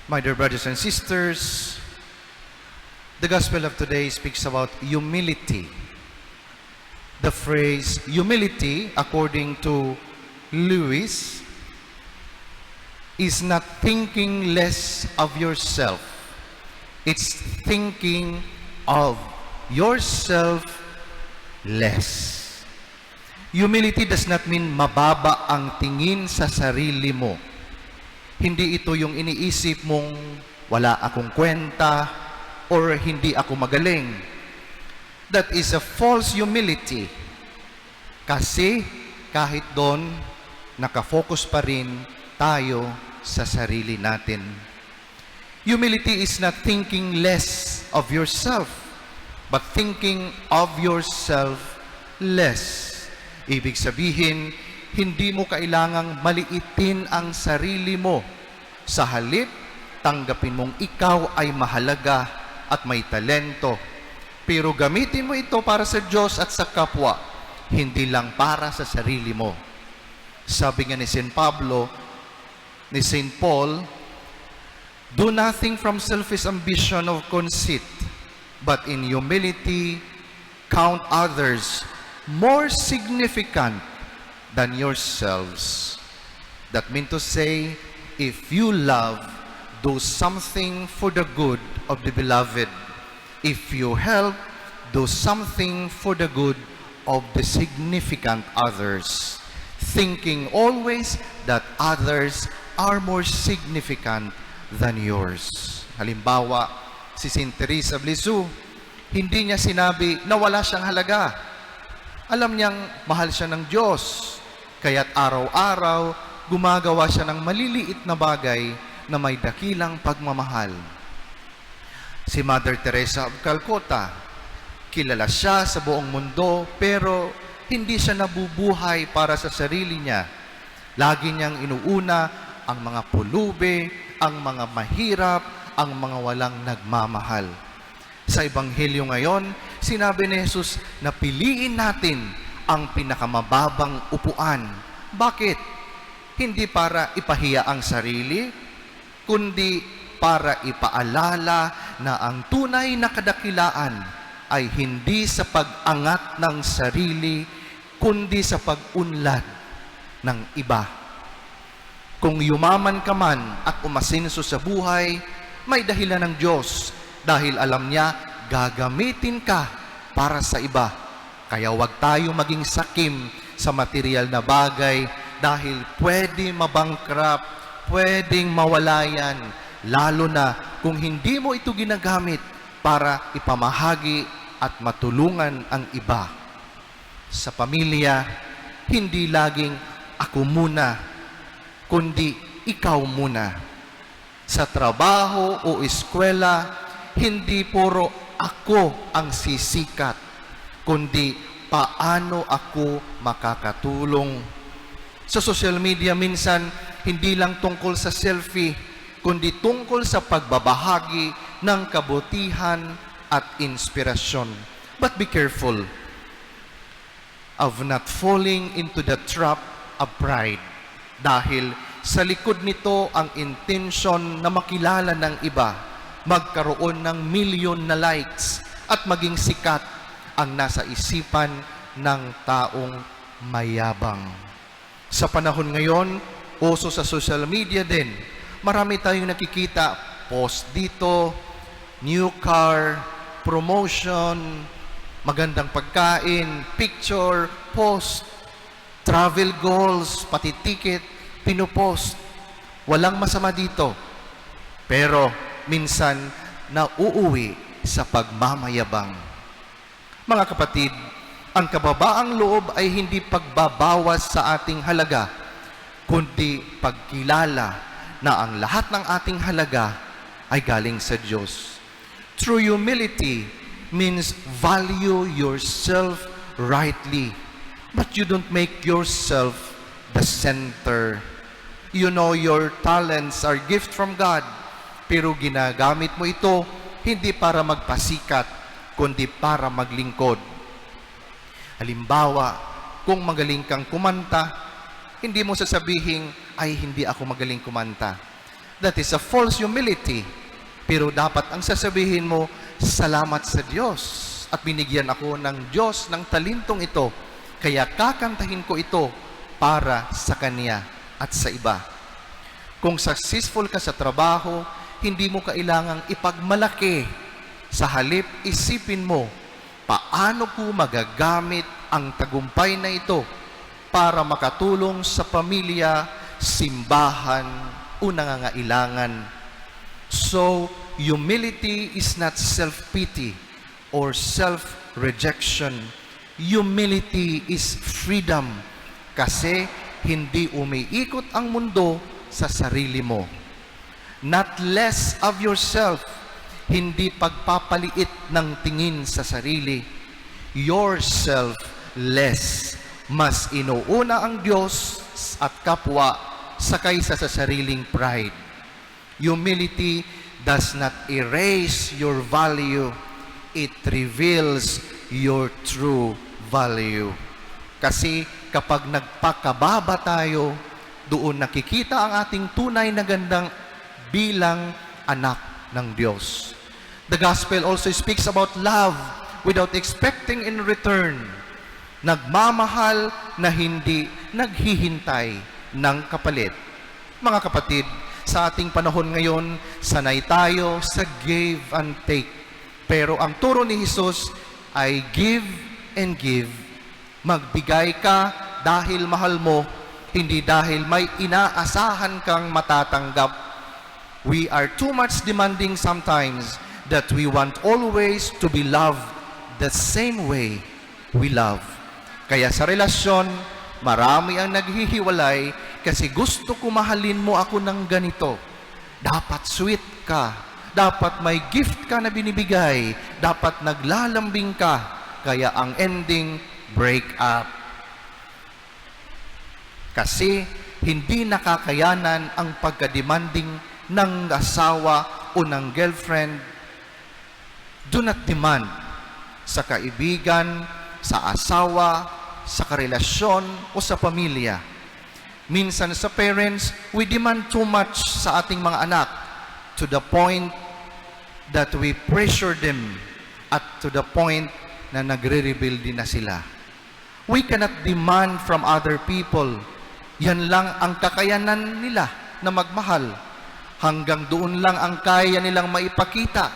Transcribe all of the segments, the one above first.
My dear brothers and sisters, the gospel of today speaks about humility. The phrase humility, according to Lewis, is not thinking less of yourself. It's thinking of yourself less. Humility does not mean mababa ang tingin sa sarili mo. Hindi ito yung iniisip mong wala akong kwenta or hindi ako magaling. That is a false humility. Kasi kahit doon, nakafocus pa rin tayo sa sarili natin. Humility is not thinking less of yourself, but thinking of yourself less. Ibig sabihin, hindi mo kailangang maliitin ang sarili mo. Sa halip, tanggapin mong ikaw ay mahalaga at may talento. Pero gamitin mo ito para sa Diyos at sa kapwa, hindi lang para sa sarili mo. Sabi nga ni St. Paul, do nothing from selfish ambition or conceit, but in humility count others more significant than yourselves. That means to say, if you love, do something for the good of the beloved. If you help, do something for the good of the significant others, thinking always that others are more significant than yours. Halimbawa, si Saint Teresa of Lisieux, hindi niya sinabi na wala siyang halaga. Alam niyang mahal siya ng Diyos, kaya't araw-araw gumagawa siya ng maliliit na bagay na may dakilang pagmamahal. Si Mother Teresa of Calcutta, kilala siya sa buong mundo pero hindi siya nabubuhay para sa sarili niya. Lagi niyang inuuna ang mga pulube, ang mga mahirap, ang mga walang nagmamahal. Sa Ebanghelyo ngayon, sinabi ni Jesus na piliin natin ang pinakamababang upuan. Bakit? Hindi para ipahiya ang sarili, kundi para ipaalala na ang tunay na kadakilaan ay hindi sa pag-angat ng sarili, kundi sa pag-unlad ng iba. Kung yumaman ka man at umasinso sa buhay, may dahilan ng Diyos dahil alam niya gagamitin ka para sa iba. Kaya huwag tayo maging sakim sa material na bagay dahil pwede mabangkrap, pwedeng mawala yan, lalo na kung hindi mo ito ginagamit para ipamahagi at matulungan ang iba. Sa pamilya, hindi laging ako muna, kundi ikaw muna. Sa trabaho o eskwela, hindi puro ako ang sisikat, kundi paano ako makakatulong. Sa social media minsan, hindi lang tungkol sa selfie, kundi tungkol sa pagbabahagi ng kabutihan at inspirasyon. But be careful of not falling into the trap of pride. Dahil sa likod nito ang intention na makilala ng iba, magkaroon ng milyon na likes at maging sikat ang nasa isipan ng taong mayabang. Sa panahon ngayon, uso sa social media din, marami tayong nakikita, post dito, new car, promotion, magandang pagkain, picture, post, travel goals, pati ticket, pinupost. Walang masama dito. Pero minsan nauuwi sa pagmamayabang. Mga kapatid, ang kababaang loob ay hindi pagbabawas sa ating halaga, kundi pagkilala na ang lahat ng ating halaga ay galing sa Diyos. True humility means value yourself rightly, but you don't make yourself the center. You know your talents are gift from God, pero ginagamit mo ito hindi para magpasikat, kundi para maglingkod. Halimbawa, kung magaling kang kumanta, hindi mo sasabihin, ay hindi ako magaling kumanta. That is a false humility. Pero dapat ang sasabihin mo, salamat sa Diyos at binigyan ako ng Diyos ng talentong ito. Kaya kakantahin ko ito para sa Kanya at sa iba. Kung successful ka sa trabaho, hindi mo kailangang ipagmalaki. Sa halip, isipin mo, paano ko magagamit ang tagumpay na ito para makatulong sa pamilya, simbahan, o nangangailangan. So, humility is not self-pity or self-rejection. Humility is freedom kasi hindi umiikot ang mundo sa sarili mo. Not less of yourself, hindi pagpapaliit ng tingin sa sarili. Yourself less, mas inuuna ang Diyos at kapwa sa kaysa sa sariling pride. Humility does not erase your value, it reveals your true value. Kasi kapag nagpakababa tayo, doon nakikita ang ating tunay na gandang bilang anak ng Diyos. The gospel also speaks about love without expecting in return. Nagmamahal na hindi naghihintay ng kapalit. Mga kapatid, sa ating panahon ngayon, sanay tayo sa give and take. Pero ang turo ni Jesus ay give and give. Magbigay ka dahil mahal mo, hindi dahil may inaasahan kang matatanggap. We are too much demanding sometimes that we want always to be loved the same way we love. Kaya sa relasyon, marami ang naghihiwalay kasi gusto ko mahalin mo ako ng ganito. Dapat sweet ka. Dapat may gift ka na binibigay. Dapat naglalambing ka. Kaya ang ending, break up. Kasi hindi nakakayanan ang pagka-demanding ng asawa o ng girlfriend. Do not demand sa kaibigan, sa asawa, sa karelasyon o sa pamilya. Minsan sa parents, we demand too much sa ating mga anak to the point that we pressure them at to the point na nagre-rebel din na sila. We cannot demand from other people. Yan lang ang kakayanan nila na magmahal. Hanggang doon lang ang kaya nilang maipakita.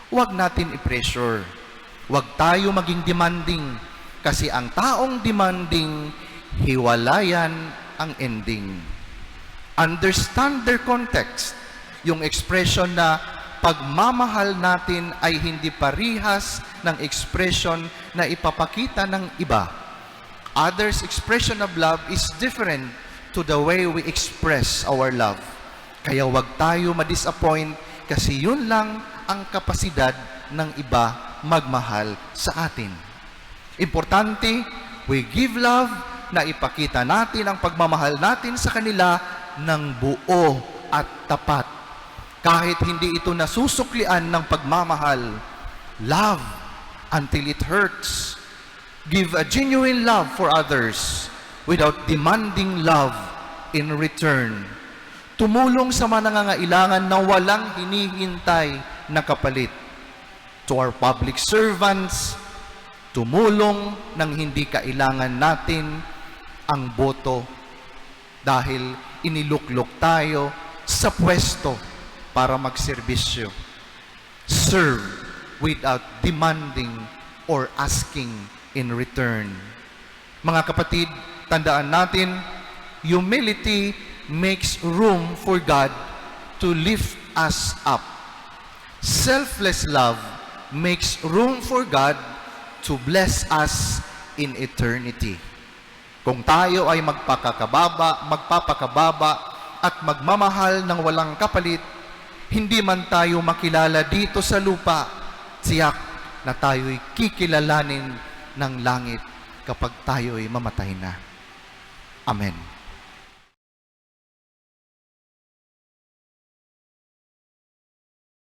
Huwag natin i-pressure. Huwag tayo maging demanding. Kasi ang taong demanding, hiwalayan ang ending. Understand their context. Yung expression na pagmamahal natin ay hindi parihas ng expression na ipapakita ng iba. Others' expression of love is different to the way we express our love. Kaya huwag tayo ma-disappoint kasi yun lang ang kapasidad ng iba magmahal sa atin. Importante, we give love na ipakita natin ang pagmamahal natin sa kanila ng buo at tapat. Kahit hindi ito nasusuklian ng pagmamahal, love until it hurts. Give a genuine love for others without demanding love in return. Tumulong sa mga nangangailangan na walang hinihintay na kapalit. To our public servants, tumulong nang hindi kailangan natin ang boto dahil iniluklok tayo sa pwesto para magserbisyo. Serve without demanding or asking in return. Mga kapatid, tandaan natin, humility makes room for God to lift us up. Selfless love makes room for God to bless us in eternity. Kung tayo ay magpapakababa at magmamahal ng walang kapalit, hindi man tayo makilala dito sa lupa, tiyak na tayo'y kikilalanin ng langit kapag tayo'y mamatay na. Amen.